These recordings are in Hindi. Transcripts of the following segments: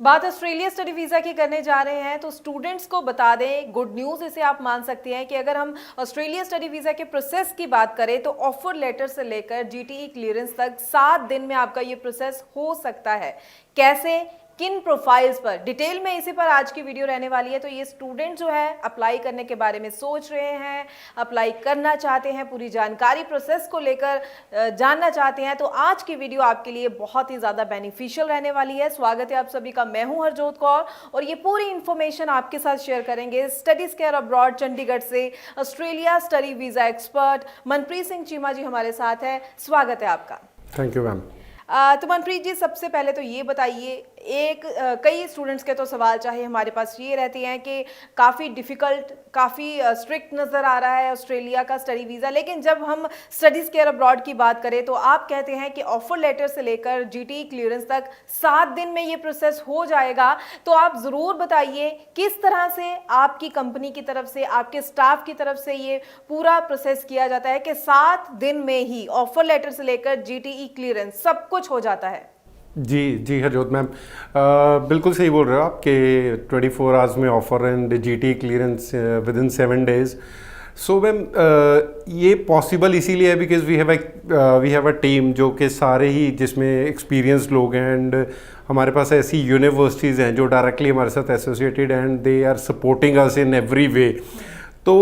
बात ऑस्ट्रेलिया स्टडी वीज़ा की करने जा रहे हैं तो स्टूडेंट्स को बता दें, गुड न्यूज़ इसे आप मान सकते हैं कि अगर हम ऑस्ट्रेलिया स्टडी वीज़ा के प्रोसेस की बात करें तो ऑफर लेटर से लेकर जीटीई क्लियरेंस तक 7 दिन में आपका ये प्रोसेस हो सकता है। कैसे, किन प्रोफाइल्स पर, डिटेल में इसी पर आज की वीडियो रहने वाली है। तो ये स्टूडेंट जो है अप्लाई करने के बारे में सोच रहे हैं, अप्लाई करना चाहते हैं, पूरी जानकारी प्रोसेस को लेकर जानना चाहते हैं, तो आज की वीडियो आपके लिए बहुत ही ज़्यादा बेनिफिशियल रहने वाली है। स्वागत है आप सभी का, मैं हूं हरजोत कौर और ये पूरी इन्फॉर्मेशन आपके साथ शेयर करेंगे स्टडीज केयर अब्रॉड चंडीगढ़ से Australia study visa expert Manpreet Singh Cheema ji हमारे साथ है। स्वागत है आपका। Thank you ma'am. तो मनप्रीत जी, सबसे पहले तो ये बताइए, कई स्टूडेंट्स के तो सवाल चाहे हमारे पास ये रहते हैं कि काफ़ी डिफ़िकल्ट, काफ़ी स्ट्रिक्ट नज़र आ रहा है ऑस्ट्रेलिया का स्टडी वीज़ा, लेकिन जब हम स्टडीज़ केयर अब्रॉड की बात करें तो आप कहते हैं कि ऑफर लेटर से लेकर जीटीई क्लियरेंस तक 7 दिन में ये प्रोसेस हो जाएगा। तो आप ज़रूर बताइए किस तरह से आपकी कंपनी की तरफ से, आपके स्टाफ की तरफ से ये पूरा प्रोसेस किया जाता है कि 7 दिन में ही ऑफर लेटर से लेकर जीटीई क्लियरेंस सब कुछ हो जाता है। जी जी हरजोत मैम, बिल्कुल सही बोल रहे हो आप कि 24 आवर्स में offer and GT clearance within 7 days. So ma'am, ये पॉसिबल इसीलिए है because we have a team जो कि सारे ही जिसमें एक्सपीरियंस लोग हैं एंड हमारे पास ऐसी यूनिवर्सिटीज़ हैं जो डायरेक्टली हमारे साथ associated and they are supporting us in every way. तो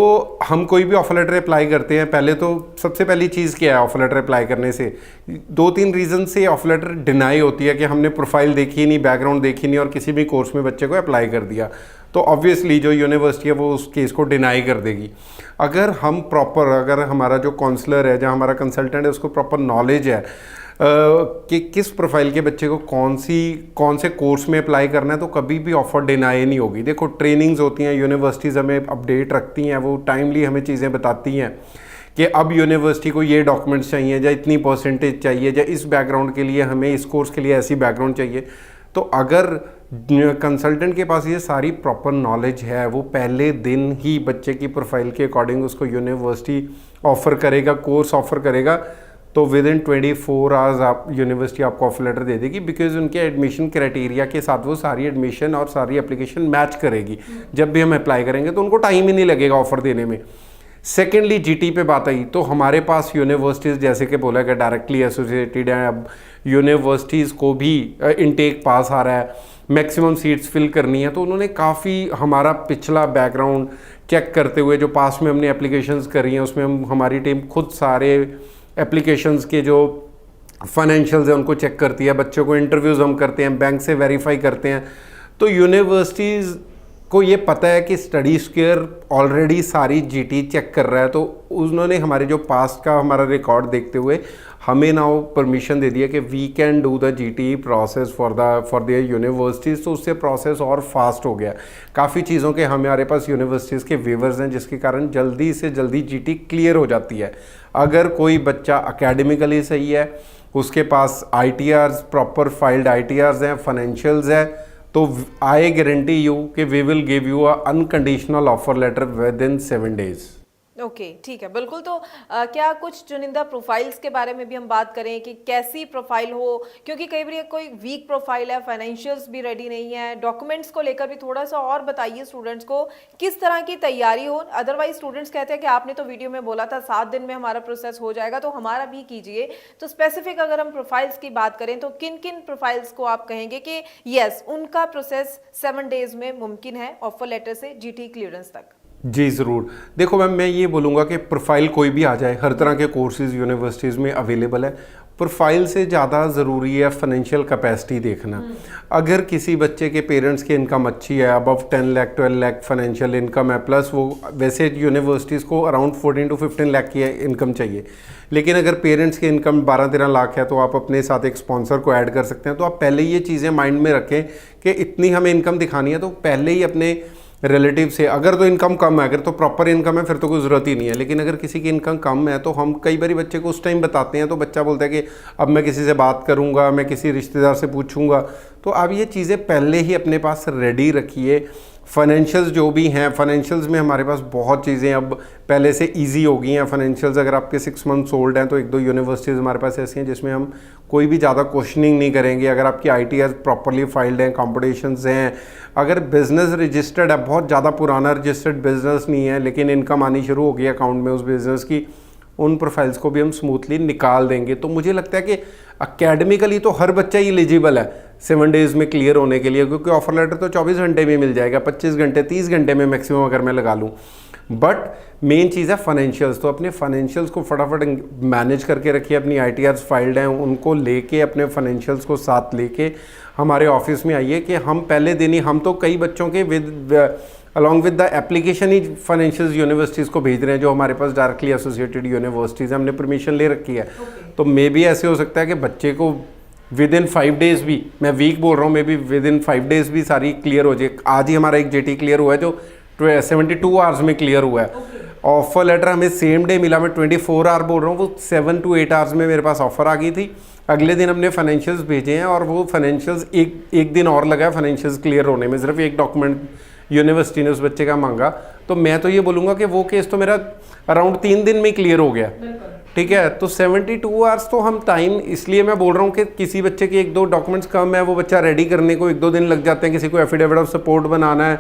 हम कोई भी ऑफर लेटर अप्लाई करते हैं, पहले तो सबसे पहली चीज़ क्या है ऑफर लेटर अप्लाई करने से, 2-3 रीज़न से ऑफर लेटर डिनाई होती है कि हमने प्रोफाइल देखी नहीं, बैकग्राउंड देखी नहीं और किसी भी कोर्स में बच्चे को अप्लाई कर दिया। तो ऑब्वियसली जो यूनिवर्सिटी है वो उस केस को डिनाई कर देगी। अगर हमारा जो काउंसलर है, जहाँ हमारा कंसल्टेंट है, उसको प्रॉपर नॉलेज है कि किस प्रोफाइल के बच्चे को कौन से कोर्स में अप्लाई करना है, तो कभी भी ऑफर डिनाई नहीं होगी। देखो, ट्रेनिंग्स होती हैं, यूनिवर्सिटीज़ हमें अपडेट रखती हैं, वो टाइमली हमें चीज़ें बताती हैं कि अब यूनिवर्सिटी को ये डॉक्यूमेंट्स चाहिए, या इतनी परसेंटेज चाहिए, या इस बैकग्राउंड के लिए हमें इस कोर्स के लिए ऐसी बैकग्राउंड चाहिए। तो अगर कंसल्टेंट के पास ये सारी प्रॉपर नॉलेज है, वो पहले दिन ही बच्चे की प्रोफाइल के अकॉर्डिंग उसको यूनिवर्सिटी ऑफ़र करेगा, कोर्स ऑफ़र करेगा, तो विद इन 24 आवर्स यूनिवर्सिटी आपको ऑफर लेटर दे देगी। बिकॉज उनके एडमिशन क्राइटेरिया के साथ वो सारी एडमिशन और सारी एप्लीकेशन मैच करेगी। जब भी हम अप्लाई करेंगे तो उनको टाइम ही नहीं लगेगा ऑफर देने में। सेकेंडली, जीटी पे बात आई तो हमारे पास यूनिवर्सिटीज़ जैसे कि बोला गया डायरेक्टली एसोसिएटेड हैं। अब यूनिवर्सिटीज़ को भी इनटेक पास आ रहा है, मैक्सिमम सीट्स फिल करनी है, तो उन्होंने काफ़ी हमारा पिछला बैकग्राउंड चेक करते हुए जो पास में हमने एप्लीकेशंस करी हैं उसमें हमारी टीम खुद सारे एप्लीकेशंस के जो फाइनेंशियल्स हैं उनको चेक करती है, बच्चों को इंटरव्यूज़ हम करते हैं, बैंक से वेरीफाई करते हैं। तो यूनिवर्सिटीज़ को ये पता है कि स्टडीज केयर ऑलरेडी सारी जीटी चेक कर रहा है, तो उन्होंने हमारे जो पास्ट का हमारा रिकॉर्ड देखते हुए हमें नाउ परमिशन दे दिया कि we can do the GT process for the universities. तो उससे प्रोसेस और फास्ट हो गया। काफ़ी चीज़ों के हमारे पास यूनिवर्सिटीज़ के वेवर्स हैं जिसके कारण जल्दी से जल्दी जीटी क्लियर हो जाती है। अगर कोई बच्चा अकेडमिकली सही है, उसके पास ITRs, प्रॉपर फाइल्ड ITRs हैं, फाइनेंशियल्स है, तो आई गारंटी यू कि we will give you a unconditional offer letter within 7 days. Okay, ठीक है, बिल्कुल। तो क्या कुछ चुनिंदा प्रोफाइल्स के बारे में भी हम बात करें कि कैसी प्रोफाइल हो, क्योंकि कई बार कोई वीक प्रोफाइल है, फाइनेंशियल्स भी रेडी नहीं है, डॉक्यूमेंट्स को लेकर भी थोड़ा सा और बताइए स्टूडेंट्स को किस तरह की तैयारी हो। अदरवाइज स्टूडेंट्स कहते हैं कि आपने तो वीडियो में बोला था 7 दिन में हमारा प्रोसेस हो जाएगा, तो हमारा भी कीजिए। तो स्पेसिफिक अगर हम प्रोफाइल्स की बात करें तो किन किन प्रोफाइल्स को आप कहेंगे कि यस, उनका प्रोसेस 7 डेज में मुमकिन है ऑफर लेटर से जीटी क्लियरेंस तक? जी ज़रूर। देखो मैम, मैं ये बोलूँगा कि प्रोफाइल कोई भी आ जाए, हर तरह के कोर्सेज़ यूनिवर्सिटीज़ में अवेलेबल है। प्रोफाइल से ज़्यादा ज़रूरी है फाइनेंशियल कैपेसिटी देखना। अगर किसी बच्चे के पेरेंट्स की इनकम अच्छी है, above 10 lakh 12 lakh financial income है, प्लस वो वैसे यूनिवर्सिटीज़ को अराउंड 14 to 15 लाख की इनकम चाहिए, लेकिन अगर पेरेंट्स की इनकम 12-13 लाख है तो आप अपने साथ एक स्पॉन्सर को ऐड कर सकते हैं। तो आप पहले ये चीज़ें माइंड में रखें कि इतनी हमें इनकम दिखानी है, तो पहले ही अपने रिलेटिव से, अगर तो इनकम कम है, अगर तो प्रॉपर इनकम है फिर तो कोई ज़रूरत ही नहीं है, लेकिन अगर किसी की इनकम कम है तो हम कई बार बच्चे को उस टाइम बताते हैं तो बच्चा बोलता है कि अब मैं किसी से बात करूंगा, मैं किसी रिश्तेदार से पूछूंगा। तो आप ये चीज़ें पहले ही अपने पास रेडी रखिए। फाइनेंशियल्स जो भी हैं, फाइनेंशियल्स में हमारे पास बहुत चीज़ें अब पहले से इजी हो गई हैं। फाइनेंशियल्स अगर आपके 6 मंथ्स ओल्ड हैं तो 1-2 यूनिवर्सिटीज़ हमारे पास ऐसी हैं जिसमें हम कोई भी ज़्यादा क्वेश्चनिंग नहीं करेंगे। अगर आपकी ITR प्रॉपरली फाइल्ड हैं, कॉम्पिटिशन्स हैं, अगर बिज़नेस रजिस्टर्ड है, बहुत ज़्यादा पुराना रजिस्टर्ड बिज़नेस नहीं है लेकिन इनकम आनी शुरू हो गई अकाउंट में उस बिज़नेस की, उन प्रोफाइल्स को भी हम स्मूथली निकाल देंगे। तो मुझे लगता है कि अकेडमिकली तो हर बच्चा ही एलिजिबल है 7 डेज़ में क्लियर होने के लिए, क्योंकि ऑफर लेटर तो 24 घंटे में मिल जाएगा, 25 घंटे 30 घंटे में मैक्सिमम अगर मैं लगा लूँ। बट मेन चीज़ है फाइनेंशियल्स। तो अपने फाइनेंशियल्स को फटाफट मैनेज करके रखिए, अपनी ITRs फाइल्ड हैं उनको लेके, अपने फाइनेंशियल्स को साथ लेके हमारे ऑफिस में आइए कि हम पहले दिन ही, हम तो कई बच्चों के along with the application he financial universities को भेज रहे हैं जो हमारे पास डायरेक्टली एसोसिएटेड यूनिवर्सिटीज़ हैं, हमने परमिशन ले रखी है। तो मे बी ऐसे हो सकता है कि बच्चे को विद इन 5 डेज़ भी, मैं वीक बोल रहा हूँ, may be with in 5 days भी सारी क्लियर हो जाए। आज ही हमारा एक JT क्लियर हुआ है जो 72 आवर्स में क्लियर हुआ है। ऑफर लेटर हमें सेम डे मिला, मैं 24 आवर बोल रहा हूँ, वो 7 to 8 आवर्स में मेरे पास ऑफर आ गई थी। अगले दिन हमने फाइनेंशियल्स भेजे हैं और वो फाइनेंशियल्स एक दिन और लगा है फाइनेंशियल्स क्लियर होने में। सिर्फ एक डॉक्यूमेंट यूनिवर्सिटी ने उस बच्चे का मांगा, तो मैं तो ये बोलूँगा कि वो केस तो मेरा अराउंड 3 दिन में क्लियर हो गया। ठीक है, तो 72 आवर्स तो हम टाइम, इसलिए मैं बोल रहा हूँ कि किसी बच्चे के 1-2 डॉक्यूमेंट्स कम है, वो बच्चा रेडी करने को 1-2 दिन लग जाते हैं। किसी को एफिडेविट ऑफ सपोर्ट बनाना है,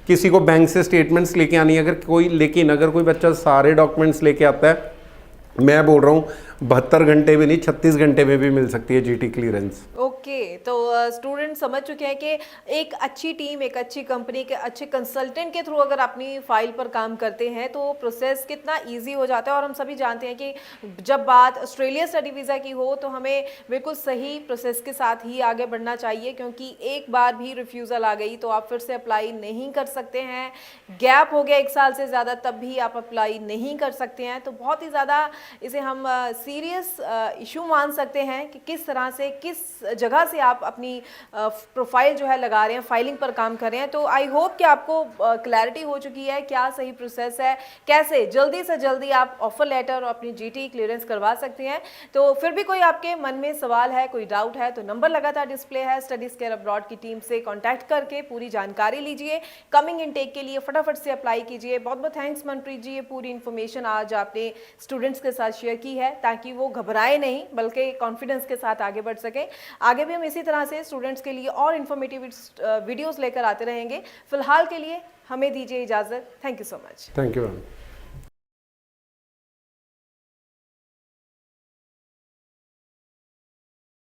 किसी को बैंक से स्टेटमेंट्स लेके आनी है, अगर कोई बच्चा सारे डॉक्यूमेंट्स लेके आता है, मैं बोल रहा हूँ 72 घंटे में नहीं 36 घंटे में भी मिल सकती है GT क्लियरेंस। ओके, तो स्टूडेंट समझ चुके हैं कि एक अच्छी टीम, एक अच्छी कंपनी के अच्छे कंसल्टेंट के थ्रू अगर अपनी फाइल पर काम करते हैं तो प्रोसेस कितना इजी हो जाता है। और हम सभी जानते हैं कि जब बात ऑस्ट्रेलिया स्टडी वीज़ा की हो तो हमें बिल्कुल सही प्रोसेस के साथ ही आगे बढ़ना चाहिए, क्योंकि एक बार भी रिफ्यूज़ल आ गई तो आप फिर से अप्लाई नहीं कर सकते हैं। गैप हो गया 1 साल से ज़्यादा तब भी आप अप्लाई नहीं कर सकते हैं। तो बहुत ही ज़्यादा इसे हम सीरियस इशू मान सकते हैं कि किस तरह से, किस जगह से आप अपनी प्रोफाइल जो है लगा रहे हैं, फाइलिंग पर काम कर रहे हैं। तो आई होप कि आपको क्लैरिटी हो चुकी है क्या सही प्रोसेस है, कैसे जल्दी से जल्दी आप ऑफर लेटर और अपनी GT क्लियरेंस करवा सकते हैं। तो फिर भी कोई आपके मन में सवाल है, कोई डाउट है, तो नंबर लगातार डिस्प्ले है, स्टडीज़ केयर अब्रॉड की टीम से कॉन्टैक्ट करके पूरी जानकारी लीजिए। कमिंग इनटेक के लिए फटाफट से अप्लाई कीजिए। बहुत बहुत थैंक्स मनप्रीत जी, ये पूरी इन्फॉर्मेशन आज आपने स्टूडेंट्स के साथ शेयर की है ताकि वो घबराए नहीं बल्कि कॉन्फिडेंस के साथ आगे बढ़ सकें। आगे भी हम इसी तरह से स्टूडेंट्स के लिए और इन्फॉर्मेटिव वीडियोस लेकर आते रहेंगे। फिलहाल के लिए हमें दीजिए इजाज़त। Thank you so much. Thank you ma'am.